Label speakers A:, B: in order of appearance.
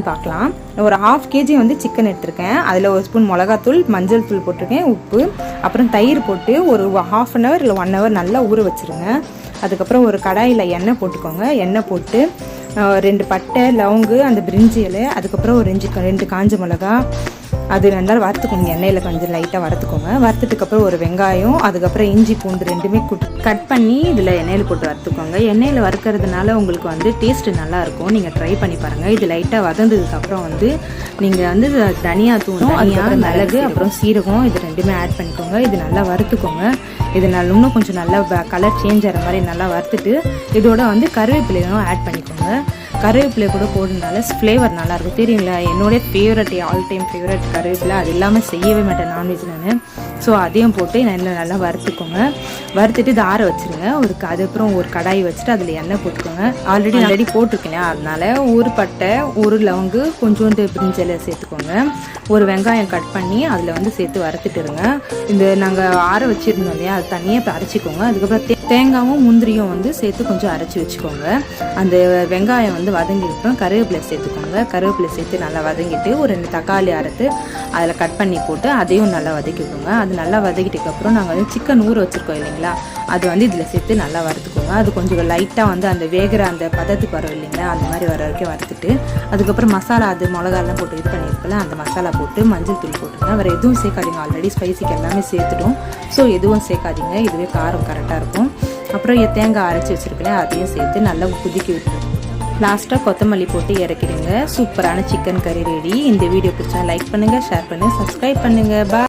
A: பார்க்கலாம். ஒரு 1/2 kg வந்து சிக்கன் எடுத்திருக்கேன். அதில் 1 ஸ்பூன் மிளகாத்தூள், மஞ்சள் தூள் போட்டிருக்கேன், உப்பு, அப்புறம் தயிர் போட்டு ஒரு 1/2 hour இல்லை 1 hour நல்லா ஊற வச்சுருங்க. அதுக்கப்புறம் ஒரு கடாயில் எண்ணெய் போட்டுக்கோங்க. எண்ணெய் போட்டு 2 பட்டை, லவங்கு, அந்த பிரிஞ்சி இலை, அதுக்கப்புறம் ஒரு 2 காஞ்ச மிளகா, அது நல்லா வறுத்துக்கோங்க. எண்ணெயில் கொஞ்சம் லைட்டாக வறுத்துக்கோங்க. வறுத்துட்டுக்கப்புறம் ஒரு வெங்காயம், அதுக்கப்புறம் இஞ்சி பூண்டு ரெண்டுமே கட் பண்ணி இதில் எண்ணெயில் போட்டு வறுத்துக்கோங்க. எண்ணெயில் வறுக்கிறதுனால உங்களுக்கு வந்து டேஸ்ட்டு நல்லாயிருக்கும். நீங்கள் ட்ரை பண்ணி பாருங்கள். இது லைட்டாக வதந்ததுக்கப்புறம் வந்து நீங்கள் வந்து தனியாத்தூள், மிளகு, அப்புறம் சீரகம் இது ரெண்டுமே ஆட் பண்ணிக்கோங்க. இது நல்லா வறுத்துக்கோங்க. இது நல்லா இன்னும் கொஞ்சம் நல்லா கலர் சேஞ்ச் ஆகிற மாதிரி நல்லா வறுத்துட்டு இதோட வந்து கருவேப்பிலையும் ஆட் பண்ணிக்கோங்க. கருவேப்பிலை கூட போடுறதுனால ஃப்ளேவர் நல்லாயிருக்கும். தெரியுங்களா, என்னோடய ஃபேவரட், ஆல் டைம் ஃபேவரட் கருவேப்பிலை. அது இல்லாமல் செய்யவே மாட்டேன் நான்வெஜ் நான். ஸோ அதையும் போட்டு நல்லா வறுத்துக்கோங்க. வறுத்துட்டு இதை ஆற வச்சுருங்க. அதுக்கப்புறம் ஒரு கடாய் வச்சுட்டு அதில் எண்ணெய் போட்டுக்கோங்க. ஆல்ரெடி போட்டிருக்கேன். அதனால ஒரு பட்டை, ஒரு லவங்கு, கொஞ்சோண்டு பிரிஞ்சலை சேர்த்துக்கோங்க. ஒரு வெங்காயம் கட் பண்ணி அதில் வந்து சேர்த்து வறுத்துட்டுருங்க. இந்த நாங்கள் ஆற வச்சுருந்தோம் இல்லையா, அது தனியாக இப்போ அரைச்சிக்கோங்க. அதுக்கப்புறம் தேங்காயும் முந்திரியும் வந்து சேர்த்து கொஞ்சம் அரைச்சி வச்சுக்கோங்க. அந்த வெங்காயம் வந்து வதங்கிட்டு கருவேப்பிலை சேர்த்துக்கோங்க. கருவேப்பிலை சேர்த்து நல்லா வதங்கிட்டு ஒரு 2 தக்காளி அறுத்து அதில் கட் பண்ணி போட்டு அதையும் நல்லா வதக்கிக்கோங்க. அது நல்லா வதக்கிட்டதுக்கப்புறம் நாங்கள் வந்து சிக்கன் ஊற வச்சுருக்கோம் இல்லைங்களா, அது வந்து இதில் சேர்த்து நல்லா வறுத்துக்கோங்க. அது கொஞ்சம் லைட்டாக வந்து அந்த வேகிற அந்த பதத்துக்கு வரும் இல்லைங்களா, அந்த மாதிரி வர வரைக்கும் வறுத்துட்டு அதுக்கப்புறம் மசாலா, அது மிளகாலாம் போட்டு இது பண்ணியிருக்கல, அந்த மசாலா போட்டு மஞ்சள் தூள் போட்டுருங்க. வேறு எதுவும் சேர்க்காதீங்க. ஆல்ரெடி ஸ்பைசிக்கு எல்லாமே சேர்த்துட்டோம். ஸோ எதுவும் சேர்க்காதீங்க. இதுவே காரம் கரெக்டாக இருக்கும். அப்புறம் தேங்காய் அரைச்சி வச்சுருக்கேன், அதையும் சேர்த்து நல்லா கொதிக்க விட்டுருங்க. லாஸ்ட்டாக கொத்தமல்லி போட்டு இறக்கிடுங்க. சூப்பரான சிக்கன் கறி ரெடி. இந்த வீடியோ பிடிச்சா லைக் பண்ணுங்கள், ஷேர் பண்ணுங்கள், சப்ஸ்கிரைப் பண்ணுங்கள். பாய்.